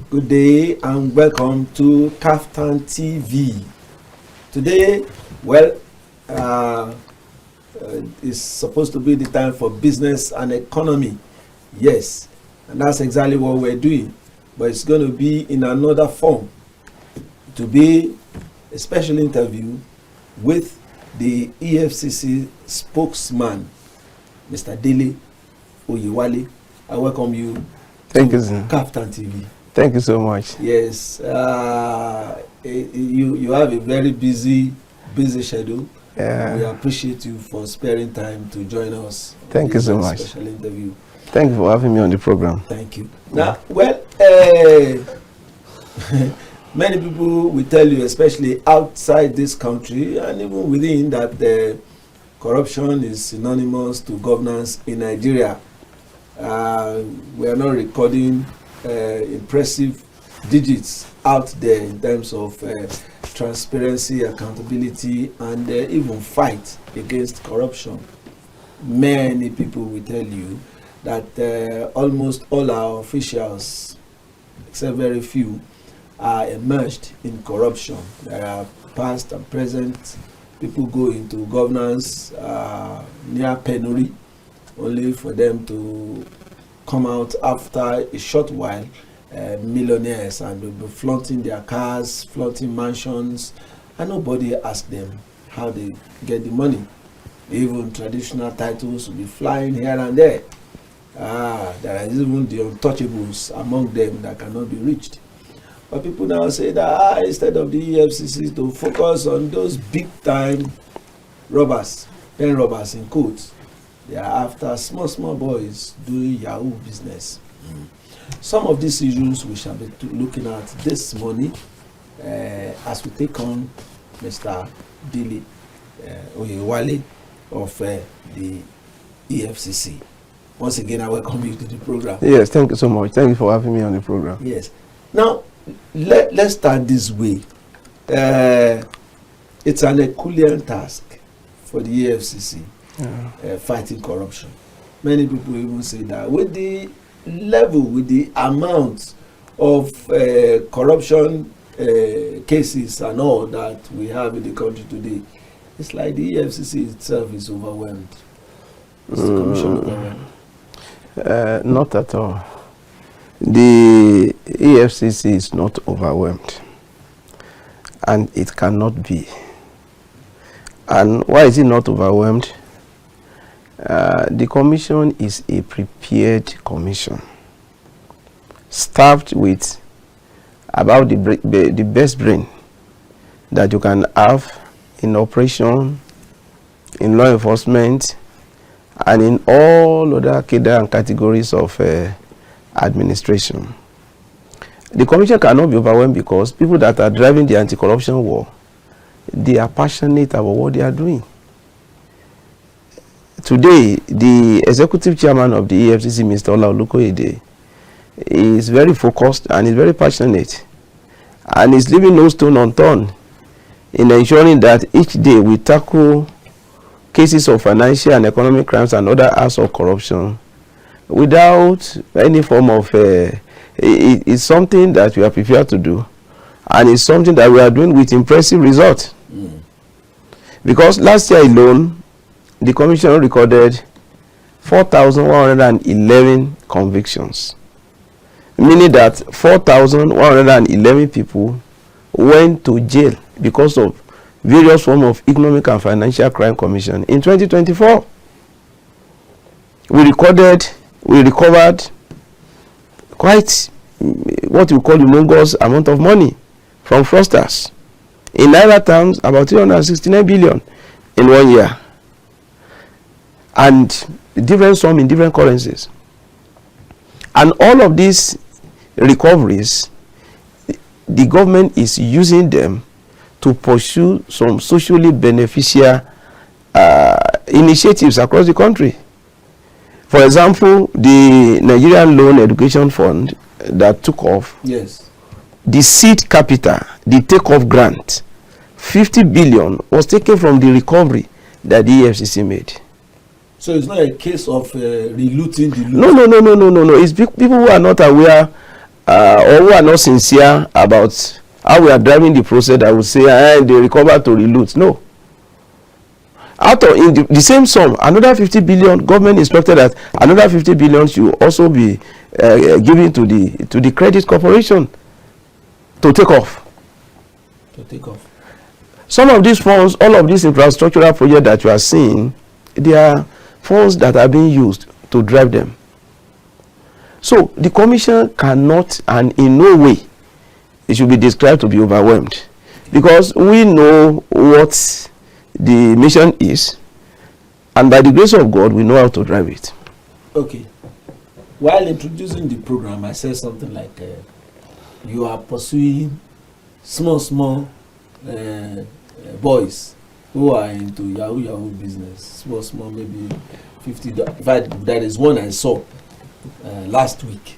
Good day and welcome to KAFTAN TV. Today, it's supposed to be the time for business and economy. Yes, and that's exactly what we're doing. But it's going to be in another form. To be a special interview with the Efcc spokesman, Mr. Dele Oyewale. I welcome you. Thank you, sir. KAFTAN TV. Thank you so much. Yes, you have a very busy schedule. Yeah. We appreciate you for sparing time to join us. Thank you so much. Special interview. Thank you for having me on the program. Thank you. Now, many people will tell you, especially outside this country and even within, that corruption is synonymous to governance in Nigeria. We are not recording impressive digits out there in terms of transparency, accountability, and even fight against corruption. Many people will tell you that almost all our officials, except very few, are immersed in corruption. There are past and present people go into governance near penury, only for them to come out after a short while millionaires, and they'll be flaunting their cars, flaunting mansions, and nobody asks them how they get the money. Even traditional titles will be flying here and there. There is even the untouchables among them that cannot be reached. But people now say that instead of the Efcc to focus on those big time robbers, pen robbers in quotes, they are after small boys doing Yahoo business. Some of these issues we shall be looking at this morning as we take on Mr. Dele Oyewale of the Efcc. Once again, I welcome you to the program. Yes, thank you so much. Thank you for having me on the program. Yes. Now, let's start this way. It's an Herculean task for the Efcc. Fighting corruption. Many people even say that with the level, with the amount of corruption cases and all that we have in the country today, it's like the EFCC itself is overwhelmed. Is the commission overwhelmed? Not at all. The EFCC is not overwhelmed, and it cannot be. And why is it not overwhelmed? The commission is a prepared commission, staffed with about the best brain that you can have in operation, in law enforcement, and in all other cadre and categories of administration. The commission cannot be overwhelmed because people that are driving the anti-corruption war, they are passionate about what they are doing. Today, the executive chairman of the EFCC, Mr. Ojelade, is very focused and is very passionate, and is leaving no stone unturned in ensuring that each day we tackle cases of financial and economic crimes and other acts of corruption without any form of it's something that we are prepared to do, and it's something that we are doing with impressive results. Because last year alone, the commission recorded 4,111 convictions, meaning that 4,111 people went to jail because of various forms of economic and financial crime commission. In 2024, we recovered quite what we call humongous amount of money from fraudsters. In naira terms, about 369 billion in 1 year. And different sum in different currencies. And all of these recoveries, the government is using them to pursue some socially beneficial initiatives across the country. For example, the Nigerian Loan Education Fund that took off, yes, the seed capital, the takeoff grant, 50 billion was taken from the recovery that the EFCC made. So it's not a case of relooting the loot. No. It's people who are not aware or who are not sincere about how we are driving the process, that will say they recover to reloot. No. Out of in the same sum, another 50 billion, government instructed that another 50 billion should also be given to the credit corporation to take off. Some of these funds, all of these infrastructural projects that you are seeing, they are funds that are being used to drive them. So the commission cannot, and in no way it should be described to be overwhelmed, because we know what the mission is, and by the grace of God we know how to drive it. Okay. While introducing the program, I said something like you are pursuing small boys who are into Yahoo business. Small, maybe $50. In fact, there is one I saw last week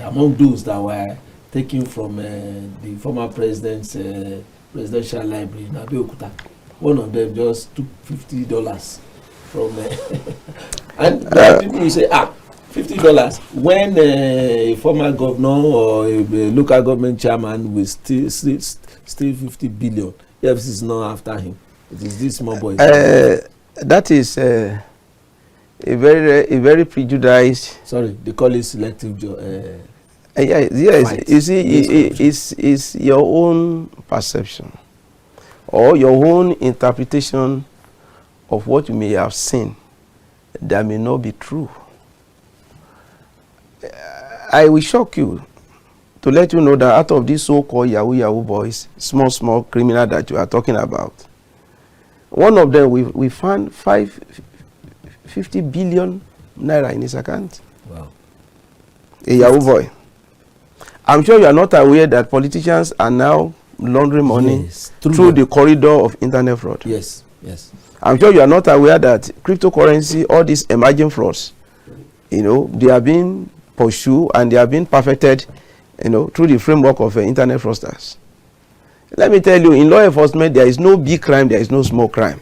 among those that were taken from the former president's presidential library in Abeokuta. One of them just took $50 from and there are people who say, $50 when a former governor or a local government chairman will steal 50 billion. EFCC is not after him. It is this small boy. That is a very prejudiced. Sorry, they call it selective. Yes. Fight. You see, it's your own perception or your own interpretation of what you may have seen that may not be true. I will shock you to let you know that out of these so-called Yahoo boys, small criminal that you are talking about, one of them we found 50 billion naira in his account. Wow. A Yahoo boy. I'm sure you are not aware that politicians are now laundering money through the corridor of internet fraud. Yes. I'm sure you are not aware that cryptocurrency, all these emerging frauds, they are being pursued and they are being perfected, through the framework of internet fraudsters. Let me tell you, in law enforcement, there is no big crime, there is no small crime.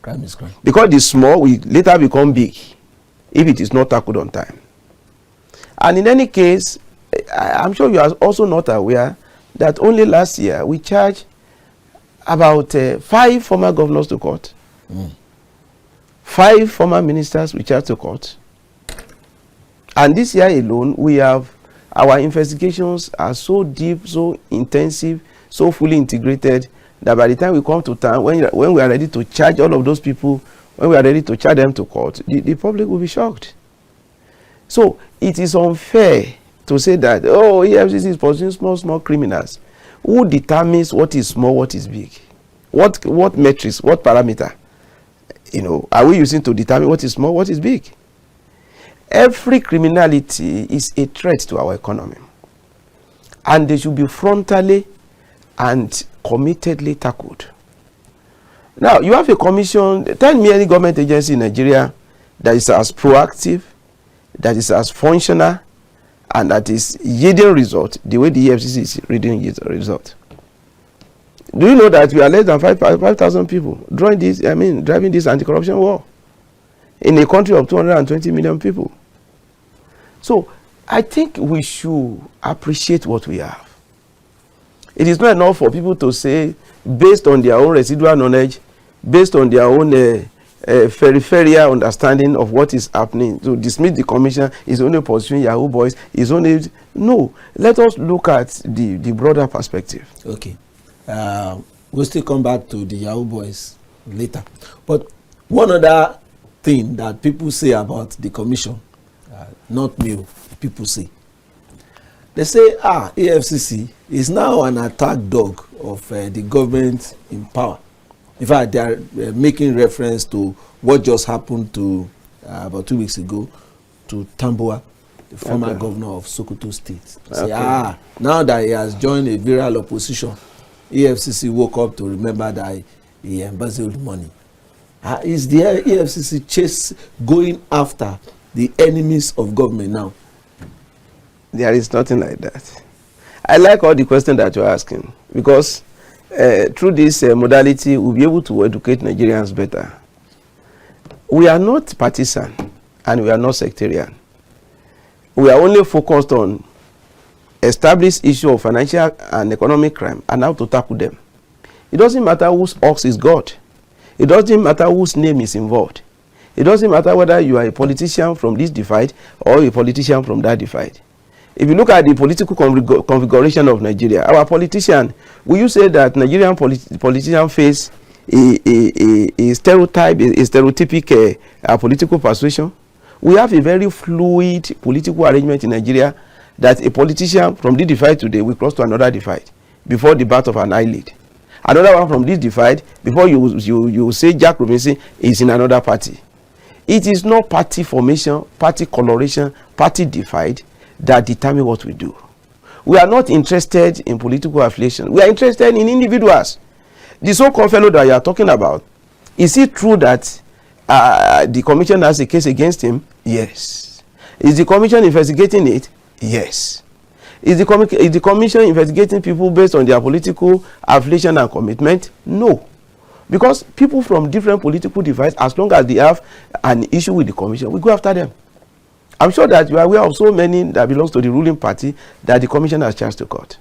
Crime is crime. Because the small will later become big if it is not tackled on time. And in any case, I'm sure you are also not aware that only last year we charged about 5 former governors to court. 5 former ministers we charged to court. And this year alone, our investigations are so deep, so intensive, so fully integrated that by the time we come to town, when we are ready to charge all of those people, when we are ready to charge them to court, the public will be shocked. So it is unfair to say that, EFCC is pursuing small criminals. Who determines what is small, what is big? What metrics, what parameter, are we using to determine what is small, what is big? Every criminality is a threat to our economy, and they should be frontally and committedly tackled. Now, you have a commission. Tell me any government agency in Nigeria that is as proactive, that is as functional, and that is yielding result the way the EFCC is yielding result. Do you know that we are less than 5,000 people driving this anti-corruption war in a country of 220 million people? So I think we should appreciate what we have. It is not enough for people to say, based on their own residual knowledge, based on their own peripheral understanding of what is happening, to dismiss the commission is only pursuing Yahoo boys, is only. No, let us look at the broader perspective. Okay. We'll still come back to the Yahoo boys later. But one other thing that people say about the commission, not me, people say. They say, EFCC is now an attack dog of the government in power. In fact, they are making reference to what just happened to about 2 weeks ago to Tambuwal, the former governor of Sokoto State. Say, now that he has joined a viral opposition, EFCC woke up to remember that he embezzled money. Is the EFCC going after the enemies of government now? There is nothing like that. I like all the questions that you're asking, because through this modality, we'll be able to educate Nigerians better. We are not partisan and we are not sectarian. We are only focused on establish issue of financial and economic crime and how to tackle them. It doesn't matter whose ox is God. It doesn't matter whose name is involved. It doesn't matter whether you are a politician from this divide or a politician from that divide. If you look at the political configuration of Nigeria, our politician, will you say that Nigerian politicians face a stereotype, a stereotypic political persuasion? We have a very fluid political arrangement in Nigeria that a politician from this divide today will cross to another divide before the birth of an eyelid. Another one from this divide before you say Jack Robinson is in another party. It is not party formation, party coloration, party divide that determine what we do. We are not interested in political affiliation. We are interested in individuals. The so-called fellow that you are talking about, is it true that the commission has a case against him? Yes. Is the commission investigating it? Yes. Is the commission investigating people based on their political affiliation and commitment? No. Because people from different political divides, as long as they have an issue with the commission, we go after them. I'm sure that you are aware of so many that belongs to the ruling party that the commission has charged to court.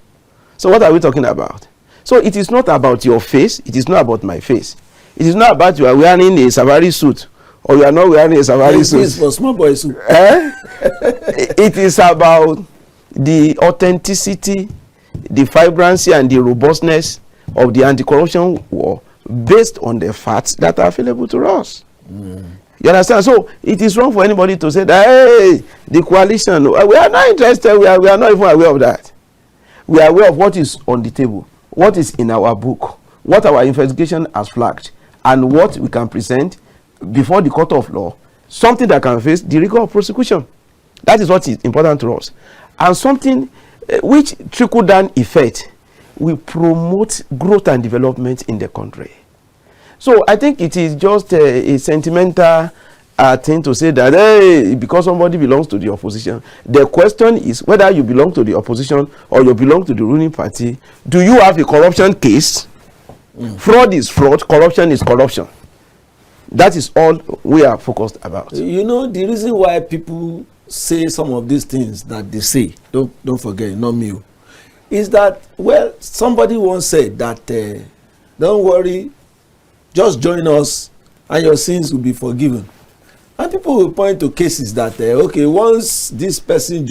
So what are we talking about? So it is not about your face. It is not about my face. It is not about you are wearing a safari suit or you are not wearing a safari suit. It's for small boy suit. It is about the authenticity, the vibrancy, and the robustness of the anti-corruption war based on the facts that are available to us. You understand? So it is wrong for anybody to say that, hey, the coalition, we are not interested, we are not even aware of that. We are aware of what is on the table, what is in our book, what our investigation has flagged, and what we can present before the court of law, something that can face the rigor of prosecution. That is what is important to us. And something which trickle-down effect will promote growth and development in the country. So I think it is just a sentimental thing to say that, hey, because somebody belongs to the opposition. The question is whether you belong to the opposition or you belong to the ruling party. Do you have a corruption case? Fraud is fraud, corruption is corruption. That is all we are focused about. You know, the reason why people say some of these things that they say, don't forget, not me, is that, well, somebody once said that, don't worry, just join us and your sins will be forgiven. And people will point to cases that, okay, once this person,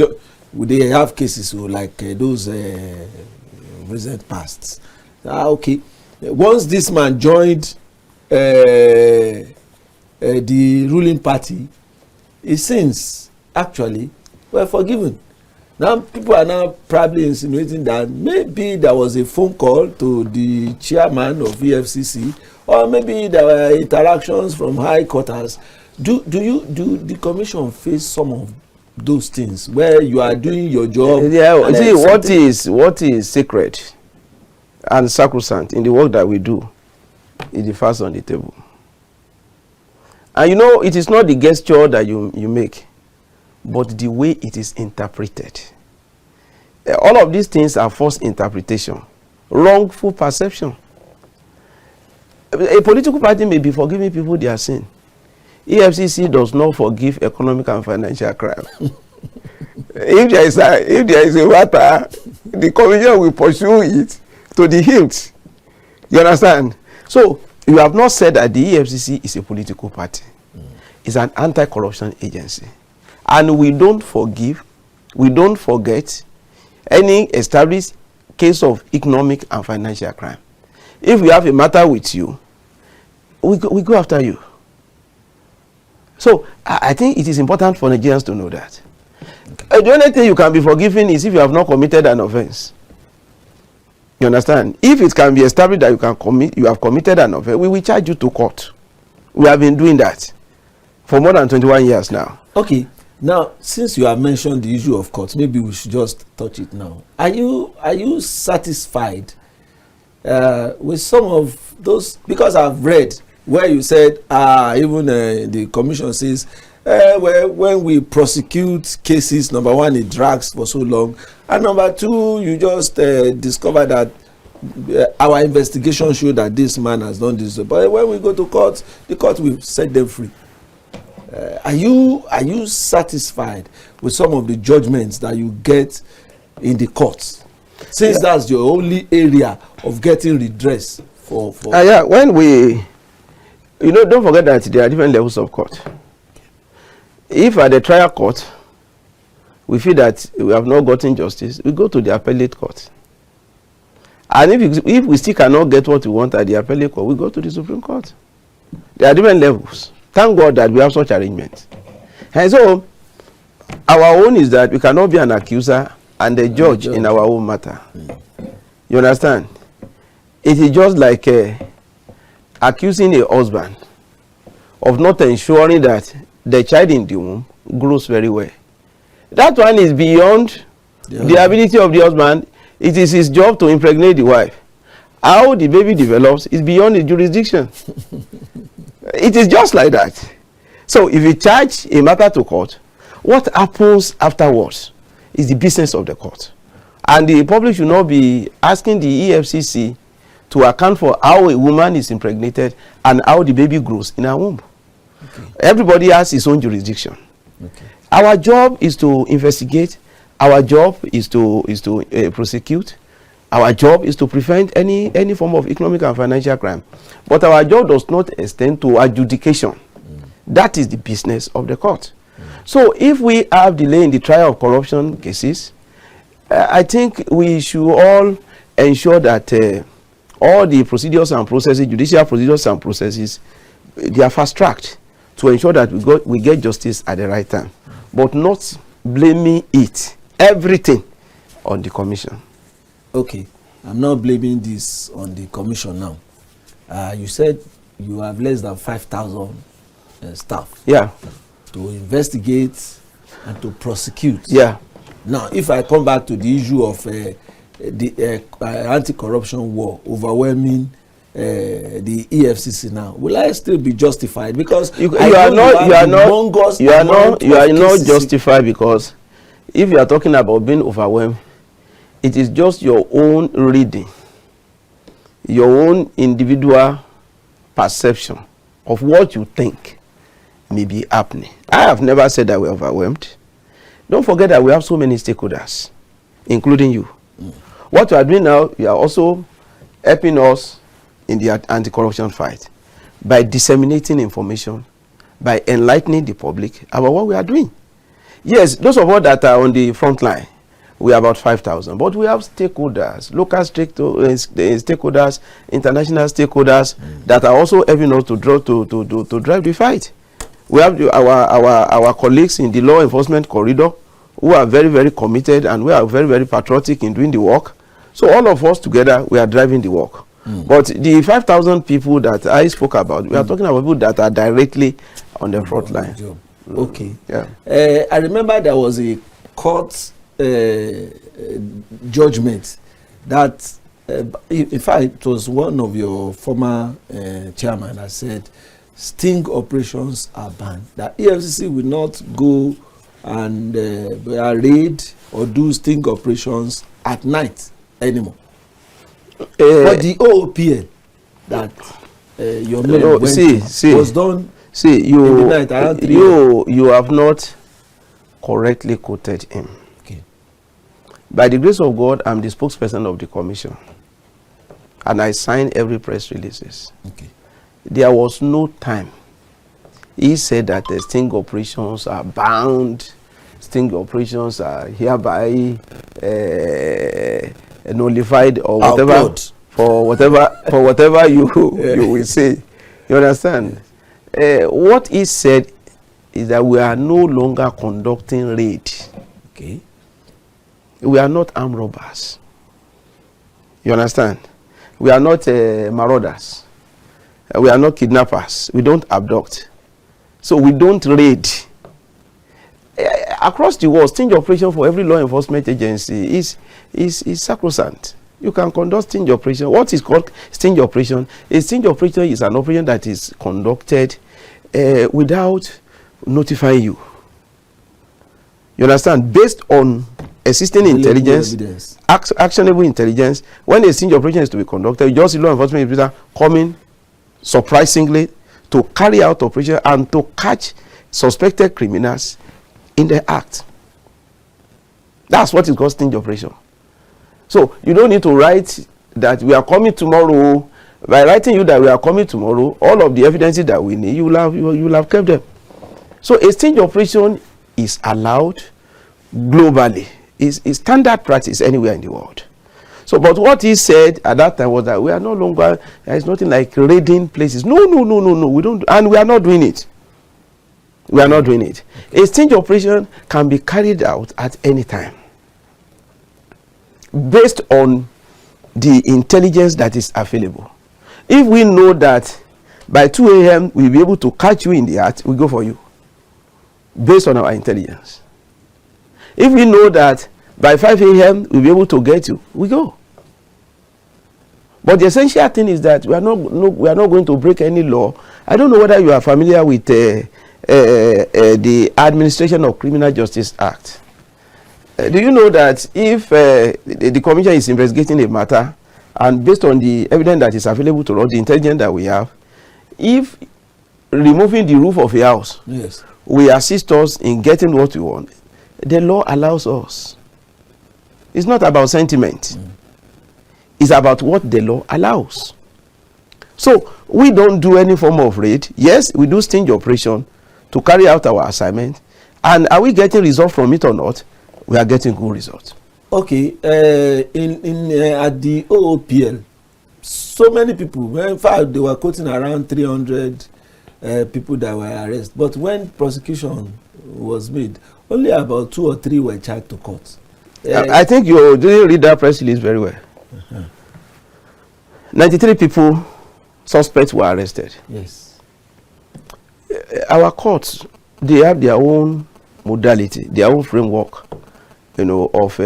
they have cases like those recent pasts. Okay, once this man joined the ruling party, his sins actually were forgiven. Now people are now probably insinuating that maybe there was a phone call to the chairman of Efcc, or maybe there were interactions from high quarters. Do the commission face some of those things where you are doing your job? Yeah, see, what is sacred and sacrosanct in the work that we do is the facts on the table. And you know, it is not the gesture that you make, but the way it is interpreted. All of these things are false interpretation, wrongful perception. A political party may be forgiving people their sin. EFCC does not forgive economic and financial crime. If there is a matter, the commission will pursue it to the hilt. You understand? So you have not said that the EFCC is a political party. It's an anti-corruption agency. And we don't forgive, we don't forget any established case of economic and financial crime. If we have a matter with you, we go after you. So I think it is important for Nigerians to know that. The only thing you can be forgiven is if you have not committed an offense. You understand? If it can be established that you have committed an offense, we will charge you to court. We have been doing that for more than 21 years now. Okay. Now, since you have mentioned the issue of court, maybe we should just touch it now. Are you satisfied with some of those? Because I've read where you said, even the commission says, well, when we prosecute cases, number one, it drags for so long, and number two, you just discover that our investigation showed that this man has done this. But when we go to court, the court will set them free. Are you satisfied with some of the judgments that you get in the courts, since that's your only area of getting redress for when we, don't forget that there are different levels of court. If at the trial court we feel that we have not gotten justice, we go to the appellate court. And if we still cannot get what we want at the appellate court, we go to the Supreme Court. There are different levels. Thank God that we have such arrangements. And so our own is that we cannot be an accuser and a judge in our own matter. You understand? It is just like accusing a husband of not ensuring that the child in the womb grows very well. That one is beyond the ability of the husband. It is his job to impregnate the wife. How the baby develops is beyond his jurisdiction. It is just like that. So if you charge a matter to court, what happens afterwards is the business of the court. And the public should not be asking the EFCC to account for how a woman is impregnated and how the baby grows in her womb. Okay. Everybody has his own jurisdiction. Okay. Our job is to investigate. Our job is to prosecute. Our job is to prevent any form of economic and financial crime. But our job does not extend to adjudication. That is the business of the court. So if we have delay in the trial of corruption cases, I think we should all ensure that all the procedures and processes, judicial procedures and processes, they are fast-tracked to ensure that we get justice at the right time, but not blaming everything on the commission. Okay, I'm not blaming this on the commission now. You said you have less than 5,000 staff. Yeah. To investigate and to prosecute. Yeah. Now, if I come back to the issue of the anti-corruption war overwhelming the EFCC now, will I still be justified? Because you are not justified, because if you are talking about being overwhelmed, it is just your own reading, your own individual perception of what you think may be happening. I have never said that we're overwhelmed. Don't forget that we have so many stakeholders, including you. What you are doing now, you are also helping us in the anti-corruption fight by disseminating information, by enlightening the public about what we are doing. Yes, those of us that are on the front line, we are about 5,000, but we have stakeholders, local stakeholders, international stakeholders that are also helping us to drive the fight. We have our colleagues in the law enforcement corridor who are very, very committed, and we are very, very patriotic in doing the work. So all of us together, we are driving the work. But the 5,000 people that I spoke about, we are talking about people that are directly on the front line. Okay. Yeah. I remember there was a court judgment that, in fact, it was one of your former chairman that said sting operations are banned. That EFCC will not go and raid or do sting operations at night anymore. But the OOPL that your man was done in the night around 3 a.m. You have not correctly quoted him. Okay. By the grace of God, I'm the spokesperson of the commission, and I sign every press releases. Okay. There was no time he said that the sting operations are bound, sting operations are hereby nullified or whatever, for whatever you will say. You understand? What he said is that we are no longer conducting raid. Okay. We are not armed robbers. You understand? We are not marauders. We are not kidnappers. We don't abduct. So we don't raid. Across the world, sting operation for every law enforcement agency is sacrosanct. You can conduct sting operation. What is called sting operation? A sting operation is an operation that is conducted without notifying you. You understand? Based on existing intelligence, actionable intelligence. When a sting operation is to be conducted, you just see law enforcement officer coming surprisingly to carry out operation and to catch suspected criminals in the act. That's what is called sting operation. So you don't need to write that we are coming tomorrow. By writing you that we are coming tomorrow, all of the evidences that we need, you will have kept them. So a sting operation is allowed globally. It's standard practice anywhere in the world. So, but what he said at that time was that we are no longer, there is nothing like raiding places. No, we don't, and we are not doing it. We are not doing it. A sting operation can be carried out at any time based on the intelligence that is available. If we know that by 2 a.m. we'll be able to catch you in the act, we go for you based on our intelligence. If we know that by 5 a.m. we'll be able to get you, we go. But the essential thing is that we are not going to break any law. I don't know whether you are familiar with the Administration of Criminal Justice Act. Do you know that if the commission is investigating a matter, and based on the evidence that is available to us, the intelligence that we have, if removing the roof of a house, yes, will assist us in getting what we want, the law allows us. It's not about sentiment. It's about what the law allows. So we don't do any form of raid. Yes, we do sting operation to carry out our assignment. And are we getting results from it or not? We are getting good results. Okay, at the OOPL, so many people, in fact, they were quoting around 300 people that were arrested. But when prosecution was made, only about 2 or 3 were charged to court. I think you didn't read that press release very well. 93 people, suspects, were arrested. Yes. Our courts, they have their own modality, their own framework, of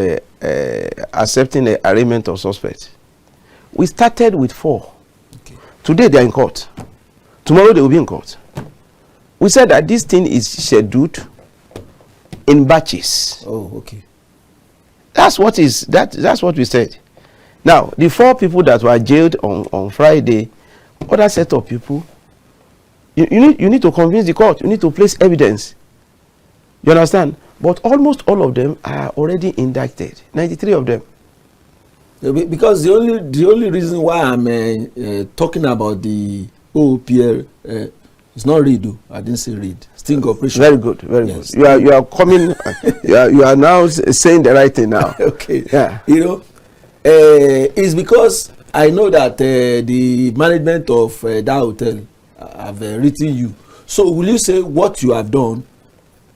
accepting the arraignment of suspects. We started with 4. Okay. Today they are in court. Tomorrow they will be in court. We said that this thing is scheduled in batches. Oh, okay. That's what we said. Now, the 4 people that were jailed on Friday, other set of people, you need to convince the court. You need to place evidence. You understand? But almost all of them are already indicted. 93 of them. Because the only reason why I'm talking about the OOPL is not read. I didn't say read. Sting operation. Very good, very yes. Good. You are coming. you are now saying the right thing now. Okay. Yeah. It's because I know that the management of that hotel have written you. So will you say what you have done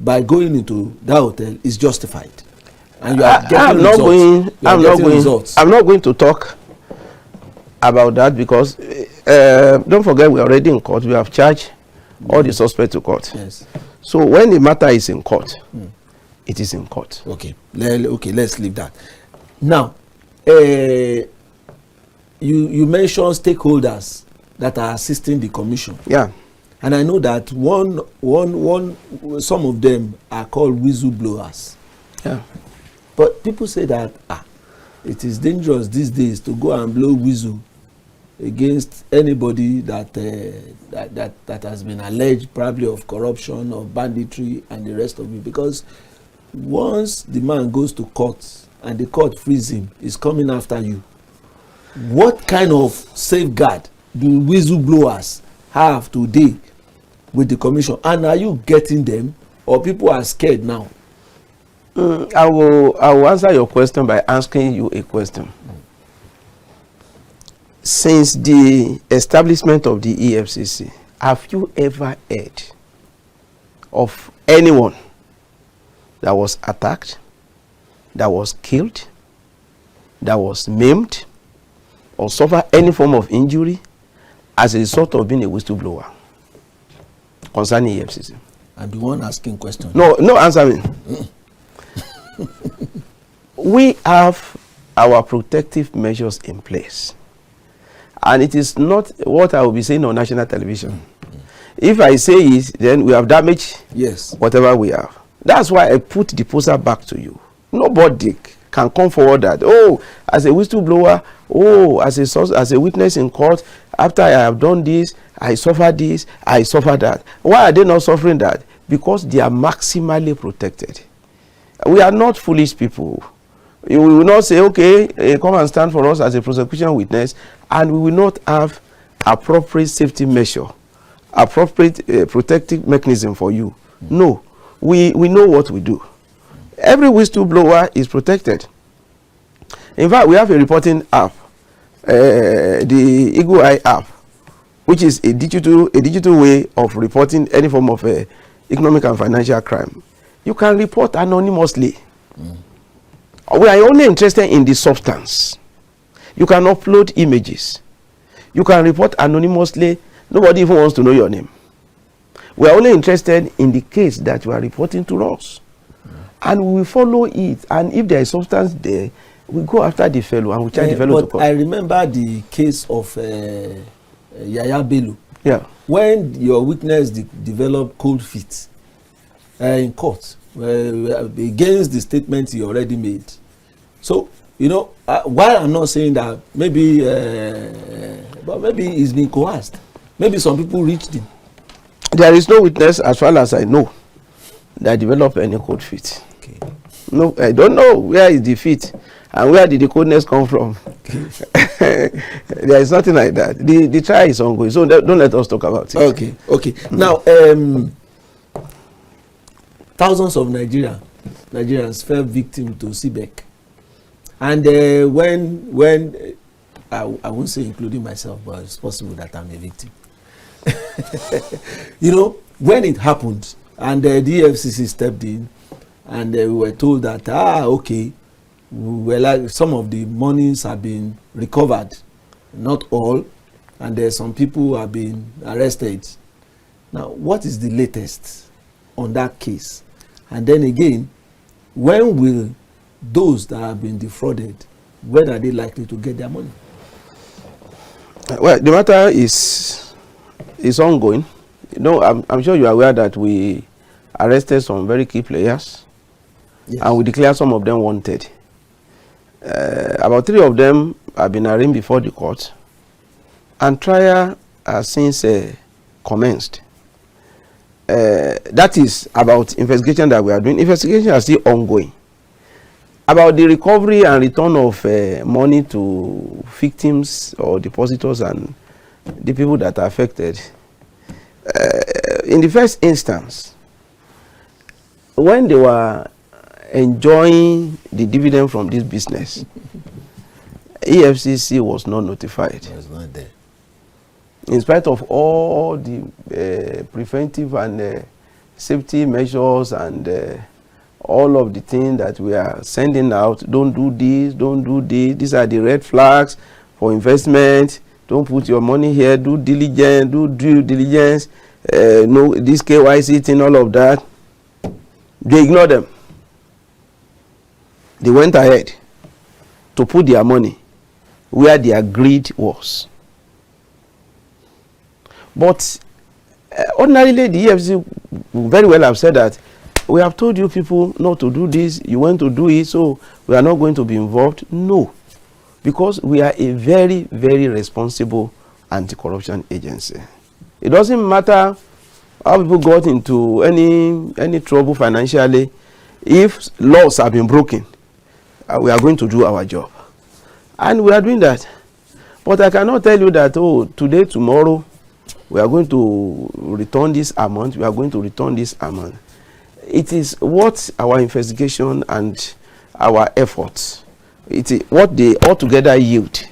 by going into that hotel is justified? And you are getting results. I'm not going to talk about that because don't forget we are already in court. We have charged all the suspects to court. Yes. So when the matter is in court, it is in court. Okay. Let's leave that. Now, you mentioned stakeholders that are assisting the commission. Yeah. And I know that some of them are called whistleblowers. Yeah. But people say that it is dangerous these days to go and blow whistle against anybody that has been alleged probably of corruption, of banditry, and the rest of it. Because once the man goes to court and the court frees him, he's coming after you. What kind of safeguard do whistleblowers have today with the commission? And are you getting them, or people are scared now? I will answer your question by asking you a question. Since the establishment of the EFCC, have you ever heard of anyone that was attacked, that was killed, that was maimed, or suffered any form of injury as a result of being a whistleblower concerning EFCC? I'm the one asking questions. No, answer me. We have our protective measures in place. And it is not what I will be saying on national television. If I say it, then we have damaged whatever we have. That's why I put the poster back to you. Nobody can come forward that, as a whistleblower, as a witness in court, after I have done this, I suffer this, I suffer that. Why are they not suffering that? Because they are maximally protected. We are not foolish people. We will not say, okay, come and stand for us as a prosecution witness, and we will not have appropriate safety measure, appropriate protective mechanism for you. No, we know what we do. Every whistleblower is protected. In fact, we have a reporting app, the Eagle Eye app, which is a digital way of reporting any form of economic and financial crime. You can report anonymously. We are only interested in the substance. You can upload images. You can report anonymously. Nobody even wants to know your name. We are only interested in the case that you are reporting to us. And we will follow it. And if there is substance there, we go after the fellow and we charge the fellow to court. I remember the case of Yaya Bello. Yeah. When your witness developed cold feet in court against the statement he already made. So, you know, while I'm not saying that maybe, but maybe he's been coerced. Maybe some people reached him. There is no witness, as far as I know, that developed any cold feet. Okay. No, I don't know where is the feet and where did the coldness come from. Okay. There is nothing like that. The trial is ongoing, so don't let us talk about it. Okay, okay. Now, thousands of Nigerians fell victim to CBEX. And when I won't say including myself, but it's possible that I'm a victim. You know, when it happened and the Efcc stepped in and we were told that, okay, well, some of the monies have been recovered, not all, and some people have been arrested. Now, what is the latest on that case? And then again, when will those that have been defrauded, when are they likely to get their money? Well, the matter is ongoing. You know, I'm sure you are aware that we arrested some very key players. Yes. And we declared some of them wanted. About 3 of them have been arraigned before the court, and trial has since commenced. That is about investigation that we are doing. Investigation are still ongoing. About the recovery and return of money to victims or depositors and the people that are affected. In the first instance, when they were enjoying the dividend from this business, Efcc was not notified. It was not there. In spite of all the preventive and safety measures and all of the things that we are sending out, don't do this, don't do this, these are the red flags for investment, don't put your money here, do diligence, do due diligence, no, this KYC thing, all of that. They ignore them. They went ahead to put their money where their greed was. But ordinarily, the EFCC very well have said that we have told you people not to do this, you want to do it, so we are not going to be involved. No, because we are a very, very responsible anti-corruption agency. It doesn't matter how people got into any trouble financially. If laws have been broken, we are going to do our job. And we are doing that. But I cannot tell you that, oh, today, tomorrow, we are going to return this amount, we are going to return this amount. It is what our investigation and our efforts, it is what they altogether yield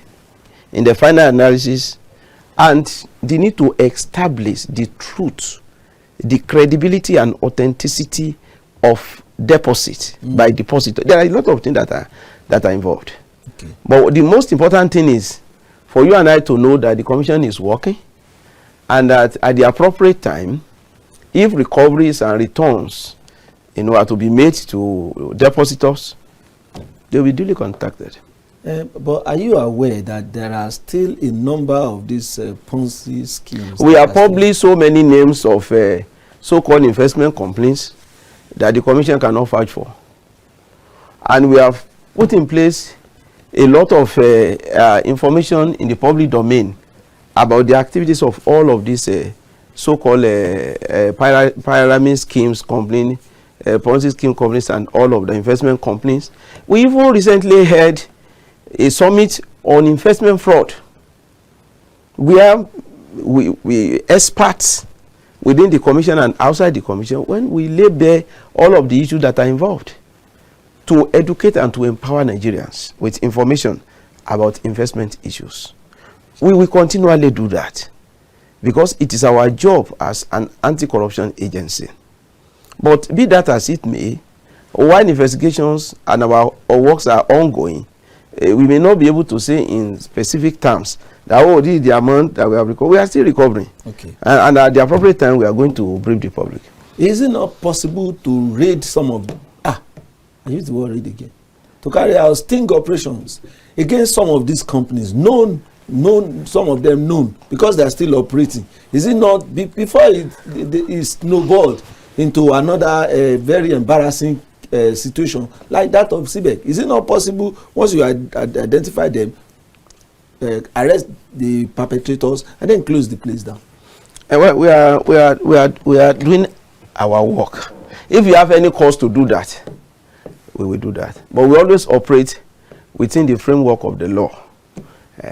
in the final analysis, and they need to establish the truth, the credibility and authenticity of deposit by depositor. There are a lot of things that are involved. Okay. But the most important thing is for you and I to know that the commission is working, and that at the appropriate time, if recoveries and returns, are to be made to depositors, they will be duly contacted. But are you aware that there are still a number of these Ponzi schemes? We have published so many names of so-called investment companies that the commission cannot vouch for. And we have put in place a lot of information in the public domain about the activities of all of these so-called pyramid schemes company Ponzi scheme companies and all of the investment companies. We even recently had a summit on investment fraud, where we experts within the commission and outside the commission, when we lay bare all of the issues that are involved, to educate and to empower Nigerians with information about investment issues. We will continually do that because it is our job as an anti-corruption agency. But be that as it may, while investigations and our works are ongoing, we may not be able to say in specific terms that, oh, this is the amount that we have recovered. We are still recovering. Okay. And at the appropriate time, we are going to brief the public. Is it not possible to raid some of them? I use the word raid again. To carry out sting operations against some of these companies, known, some of them known, because they are still operating. Is it not, before it snowballed into another very embarrassing situation like that of CBEX? Is it not possible, once you identify them, arrest the perpetrators and then close the place down? We are doing our work. If you have any cause to do that, we will do that. But we always operate within the framework of the law.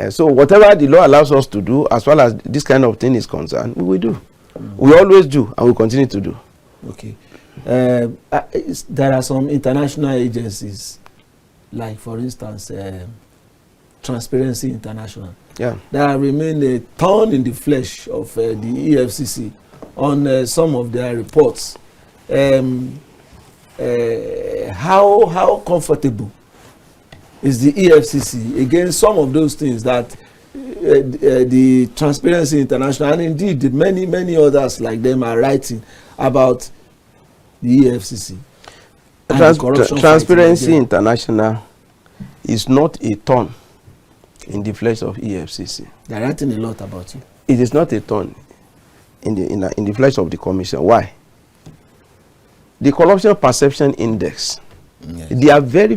So whatever the law allows us to do, as far as this kind of thing is concerned, we will do. We always do, and we continue to do. Okay. There are some international agencies, like for instance, Transparency International, that remain a thorn in the flesh of the EFCC on some of their reports. How comfortable is the EFCC against some of those things that the Transparency International and indeed the many others like them are writing about the EFCC? Transparency International is not a thorn in the flesh of EFCC. They are writing a lot about you. It is not a thorn in the flesh of the commission. Why? The Corruption Perception Index. Yes. They are very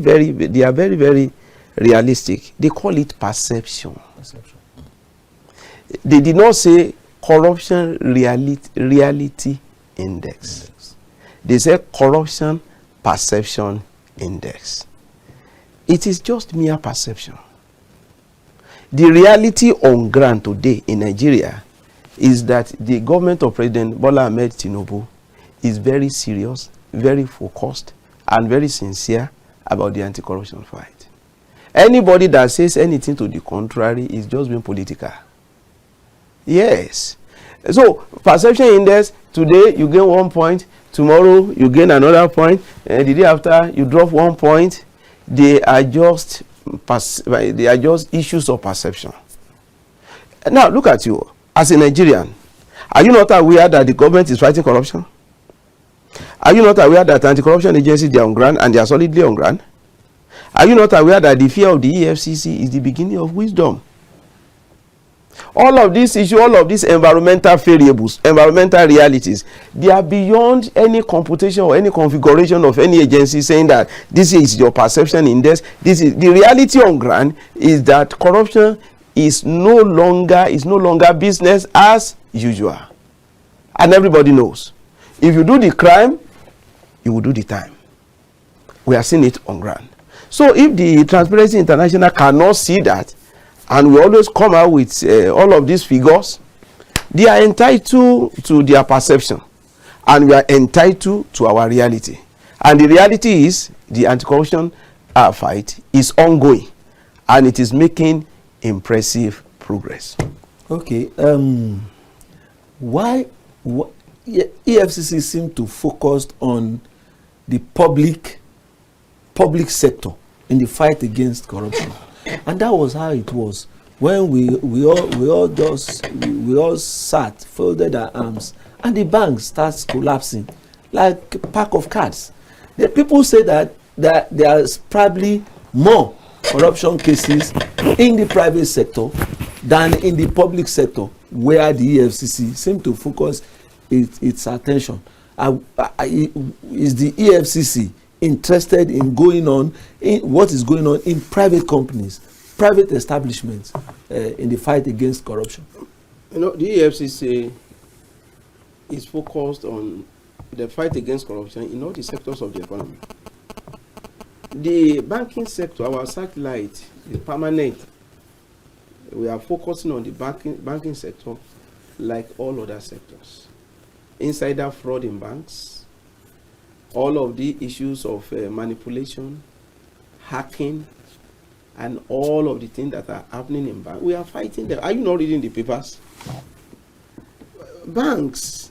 realistic. They call it perception. They did not say corruption reality index. Yes. They say corruption perception index. It is just mere perception. The reality on ground today in Nigeria is that the government of President Bola Ahmed Tinubu is very serious, very focused, and very sincere about the anti-corruption fight. Anybody that says anything to the contrary is just being political. Yes. So, perception index, today you gain 1 point, tomorrow you gain another point, and the day after you drop 1 point. They are just issues of perception. Now, look at you. As a Nigerian, are you not aware that the government is fighting corruption? Are you not aware that anti-corruption agencies, they are on ground and they are solidly on ground? Are you not aware that the fear of the EFCC is the beginning of wisdom? All of these issues, all of these environmental variables, environmental realities, they are beyond any computation or any configuration of any agency saying that this is your perception index. This is the reality on ground, is that corruption is no longer business as usual. And everybody knows. If you do the crime, you will do the time. We are seeing it on ground. So if the Transparency International cannot see that, and we always come out with all of these figures, they are entitled to their perception, and we are entitled to our reality. And the reality is the anti-corruption fight is ongoing, and it is making impressive progress. Okay. Why EFCC seem to focus on the public sector in the fight against corruption? And that was how it was when we all sat, folded our arms, and the bank starts collapsing like a pack of cards. The people say that there's probably more corruption cases in the private sector than in the public sector, where the EFCC seem to focus its attention. Is the EFCC interested in what is going on in private companies, private establishments, in the fight against corruption? You know, the EFCC is focused on the fight against corruption in all the sectors of the economy. The banking sector, our satellite, is permanent. We are focusing on the banking sector like all other sectors. Insider fraud in banks, all of the issues of manipulation, hacking, and all of the things that are happening in banks. We are fighting them. Are you not reading the papers? Banks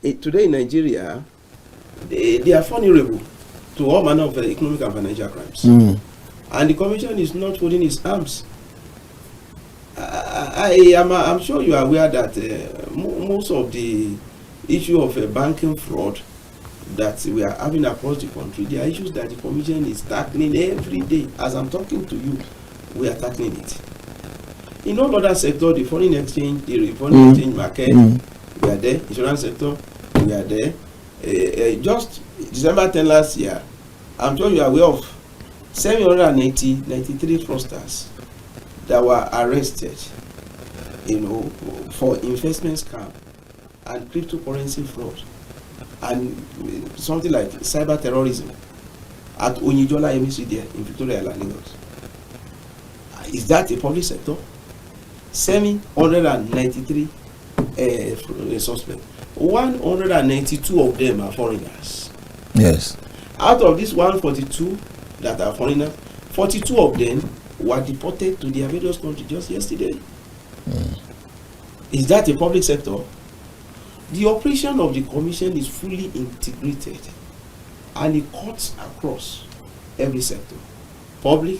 today in Nigeria, they are vulnerable to all manner of economic and financial crimes. And the commission is not holding its arms. I'm sure you are aware that most of the issue of banking fraud that we are having across the country, there are issues that the commission is tackling every day. As I'm talking to you, we are tackling it. In all other sectors, the foreign exchange, the foreign exchange market, we are there. Insurance sector, we are there. Just December 10 last year, I'm sure you are aware of 93 fraudsters that were arrested, for investment scam and cryptocurrency fraud and something like cyber terrorism at Onijola Embassy there in Victoria Island, Lagos. Is that a public sector? 793 suspects. 192 of them are foreigners. Yes. Out of these 142 that are foreigners, 42 of them were deported to their various countries just yesterday. Is that a public sector? The operation of the commission is fully integrated and it cuts across every sector. Public,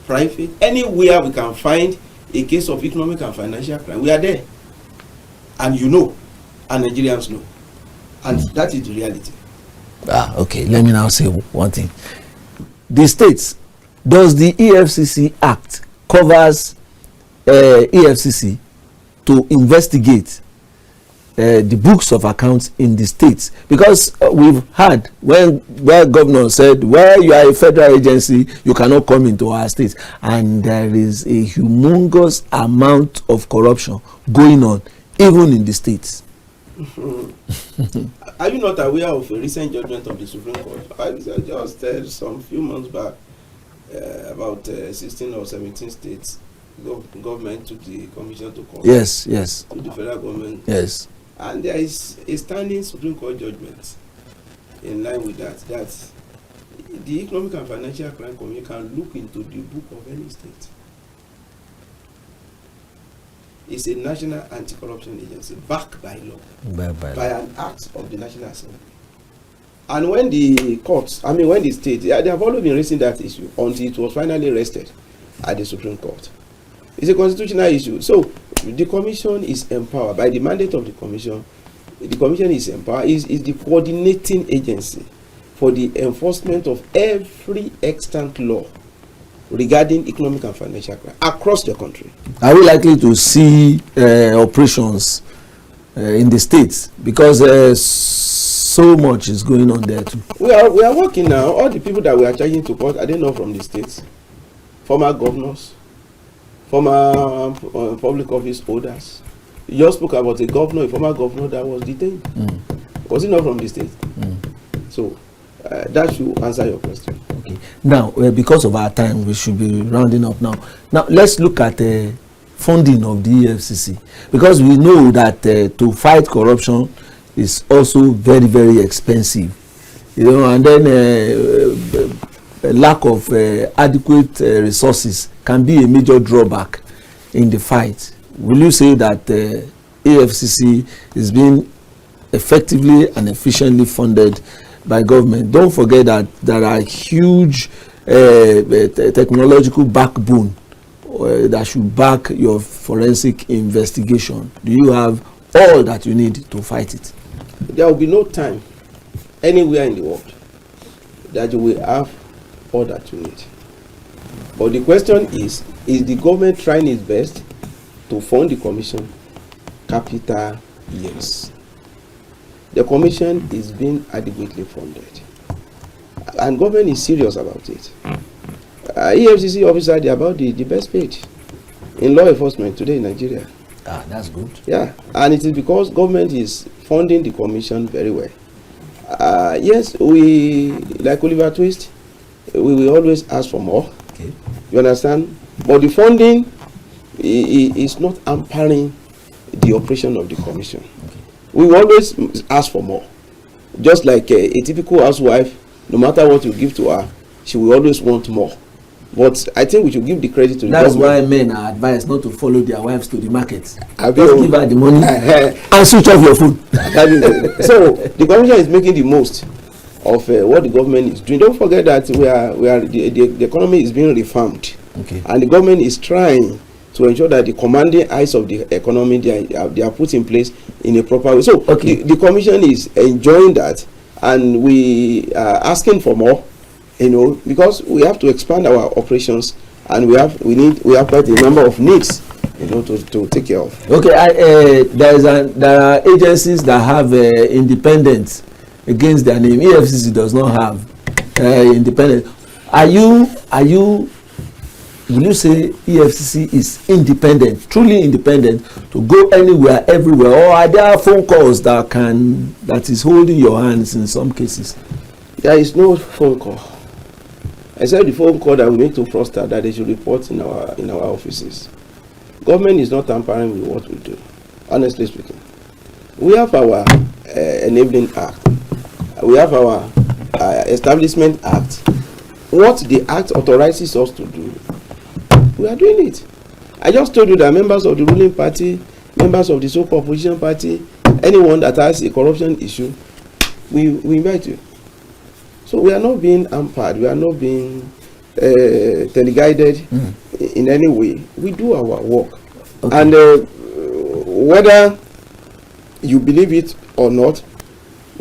private, anywhere we can find a case of economic and financial crime, we are there. And and Nigerians know. And that is the reality. Okay, let me now say one thing. The states, does the EFCC Act covers EFCC to investigate the books of accounts in the states? Because we've had where governor said, where you are a federal agency, you cannot come into our states, and there is a humongous amount of corruption going on even in the states. Are you not aware of a recent judgment of the Supreme Court? I just some few months back, about 16 or 17 states, government took the commission to court. Yes. To the federal government. Yes. And there is a standing Supreme Court judgment in line with that the Economic and Financial Crime Commission can look into the book of any state. It's a national anti-corruption agency backed by law, by an act of the National Assembly. And when the courts, when the states, they have always been raising that issue until it was finally rested at the Supreme Court. It's a constitutional issue. So the commission is empowered by the mandate of the commission. The commission is empowered, is the coordinating agency for the enforcement of every extant law regarding economic and financial crime across the country. Are we likely to see operations in the states? Because so much is going on there too. We are working now. All the people that we are charging to court, are they not from the states? Former governors, former public office holders. You just spoke about a former governor that was detained. Was he not from the state? So that should answer your question. Okay. Now, because of our time, we should be rounding up now. Now, let's look at the funding of the EFCC, because we know that to fight corruption is also very, very expensive. And then a lack of adequate resources can be a major drawback in the fight. Will you say that EFCC is being effectively and efficiently funded by government? Don't forget that there are huge technological backbone that should back your forensic investigation. Do you have all that you need to fight it? There will be no time anywhere in the world that you will have all that you need. But the question is the government trying its best to fund the commission? Capital, yes. The commission is being adequately funded, and government is serious about it. EFCC officers, they are about the best paid in law enforcement today in Nigeria. That's good. Yeah, and it is because government is funding the commission very well. Yes, we, like Oliver Twist, we will always ask for more. Okay. You understand? But the funding is not hampering the operation of the commission. Okay. We will always ask for more. Just like a typical housewife, no matter what you give to her, she will always want more. But I think we should give the credit to the That's government. why men are advised not to follow their wives to the market. Just Abeokuta. give her the money and switch off your phone. So the commission is making the most of what the government is doing. Don't forget that the economy is being reformed. Okay. And the government is trying to ensure that the commanding eyes of the economy they are put in place in a proper way. So okay. the commission is enjoying that, and we are asking for more, because we have to expand our operations, and we have quite a number of needs, to take care of. Okay, there are agencies that have independence against their name. EFCC does not have independence. Will you say EFCC is independent, truly independent, to go anywhere, everywhere, or are there phone calls that is holding your hands in some cases? There is no phone call, except the phone call that we make to Froster that they should report in our offices. Government is not tampering with what we do, honestly speaking. We have our Enabling Act. We have our Establishment Act. What the Act authorizes us to do, we are doing it. I just told you that members of the ruling party, members of the so-called opposition party, anyone that has a corruption issue, we invite you. So we are not being hampered. We are not being teleguided in any way. We do our work. Okay. And whether you believe it or not,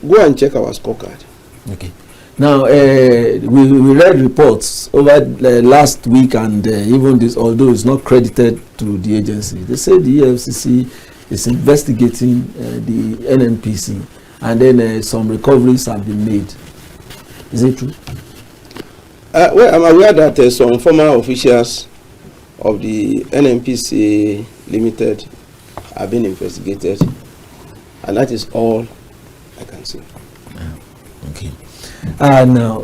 go and check our scorecard. Okay. Now, we read reports over last week and even this, although it's not credited to the agency. They say the EFCC is investigating the NNPC, and then some recoveries have been made. Is it true? Well, I'm aware that some former officials of the NNPC Limited have been investigated, and that is all I can say. Okay. Now,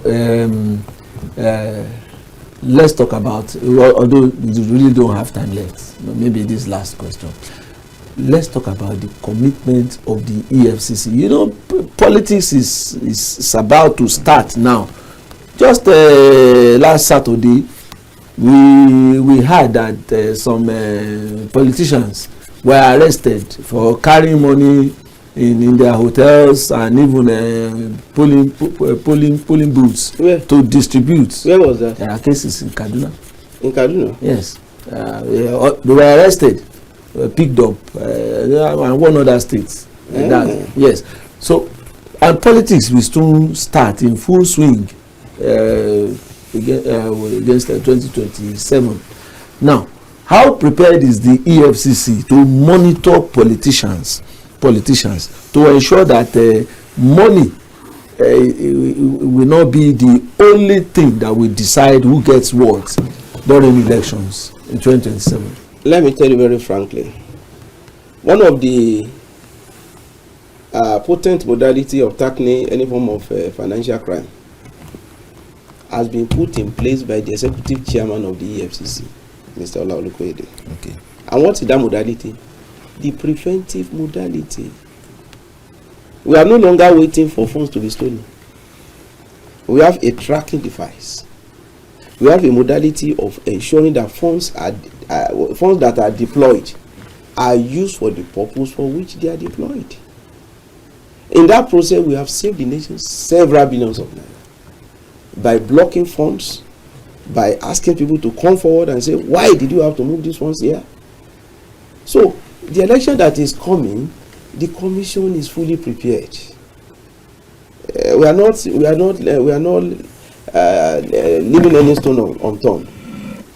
let's talk about, although we really don't have time left, maybe this last question. Let's talk about the commitment of the EFCC. Politics is about to start now. Just last Saturday, we heard that some politicians were arrested for carrying money in their hotels and even polling booths. Where? To distribute. Where was that? There are cases in Kaduna. In Kaduna? Yes. They were arrested, picked up, and one other state. Yes. So, and politics will soon start in full swing against 2027. Now, how prepared is the EFCC to monitor politicians to ensure that money will not be the only thing that will decide who gets what during elections in 2027? Let me tell you very frankly, one of the potent modality of tackling any form of financial crime has been put in place by the executive chairman of the EFCC, Mr. Olukoyede. Okay. And what is that modality? The preventive modality. We are no longer waiting for funds to be stolen. We have a tracking device. We have a modality of ensuring that funds that are deployed are used for the purpose for which they are deployed. In that process, we have saved the nation several billions of naira by blocking funds, by asking people to come forward and say, why did you have to move these funds here? So, the election that is coming, the commission is fully prepared. We are not leaving any stone unturned.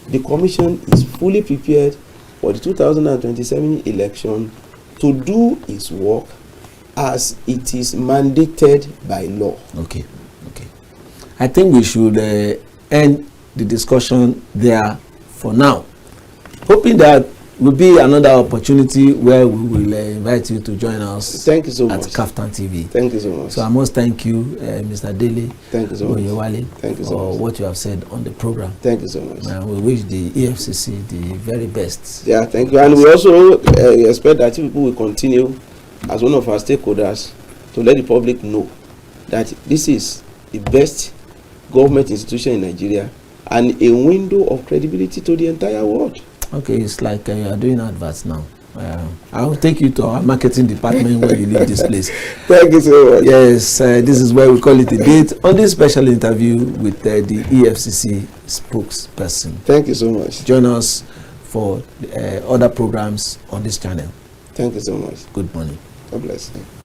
The commission is fully prepared for the 2027 election to do its work as it is mandated by law. Okay. I think we should end the discussion there for now, hoping that will be another opportunity where we will invite you to join us. Thank you so at much. KAFTAN TV. Thank you so much. So I must thank you, Mr. Dele Oyewale, for what you have said on the program. Thank you so much. And we wish the EFCC the very best. Yeah, thank you. And we also expect that people will continue as one of our stakeholders to let the public know that this is the best government institution in Nigeria and a window of credibility to the entire world. Okay, it's like you are doing adverts now. I will take you to our marketing department when you leave this place. Thank you so much. Yes, this is where we call it a date on this special interview with the EFCC spokesperson. Thank you so much. Join us for other programs on this channel. Thank you so much. Good morning. God bless you.